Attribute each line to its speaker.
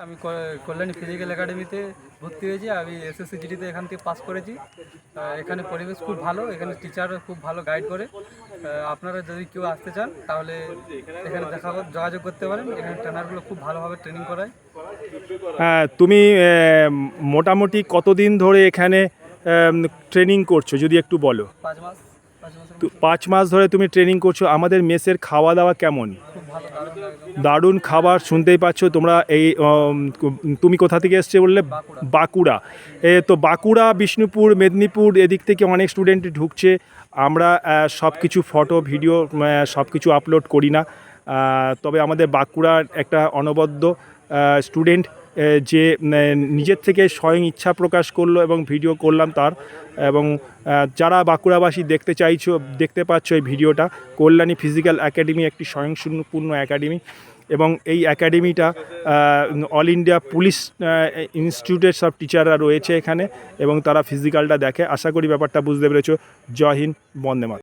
Speaker 1: আমি কল্যাণী ফিজিক্যাল একাডেমিতে ভর্তি হয়েছি। আমি এসএসসি জিডিতে এখান থেকে পাস করেছি। এখানে পরিবেশ খুব ভালো, এখানে টিচারও খুব ভালো গাইড করে। আপনারা যদি কেউ আসতে চান তাহলে এখানে যোগাযোগ করতে পারেন। এখানে ট্রেনারগুলো খুব ভালোভাবে ট্রেনিং করায়।
Speaker 2: হ্যাঁ, তুমি মোটামুটি কতদিন ধরে এখানে ট্রেনিং করছো যদি একটু বলো?
Speaker 1: 5 মাস। 5 মাসের
Speaker 2: তো 5 মাস ধরে তুমি ট্রেনিং করছো। আমাদের মেসের খাওয়া দাওয়া কেমন?
Speaker 1: খুব ভালো, দারুণ একদম।
Speaker 2: দারুণ খাবার, শুনতেই পাচ্ছ তোমরা। এই তুমি কোথা থেকে এসছে বললে?
Speaker 1: বাঁকুড়া।
Speaker 2: বাঁকুড়া। তো বাঁকুড়া, বিষ্ণুপুর, মেদিনীপুর এদিক থেকে অনেক স্টুডেন্ট ঢুকছে। আমরা সব কিছু ফটো ভিডিও সব কিছু আপলোড করি না, তবে আমাদের বাঁকুড়ার একটা অনবদ্য স্টুডেন্ট যে নিজের থেকে স্বয়ং ইচ্ছা প্রকাশ করলো এবং ভিডিও করলাম তার। এবং যারা বাঁকুড়াবাসী দেখতে পাচ্ছ এই ভিডিওটা, কল্যাণী ফিজিক্যাল একাডেমি একটি স্বয়ংসম্পূর্ণ একাডেমি এবং এই একাডেমিটা অল ইন্ডিয়া পুলিশ ইনস্টিটিউটের সব টিচাররা রয়েছে এখানে এবং তারা ফিজিক্যালটা দেখে। আশা করি ব্যাপারটা বুঝতে পেরেছো। জয় হিন্দ, বন্দে মাতরম।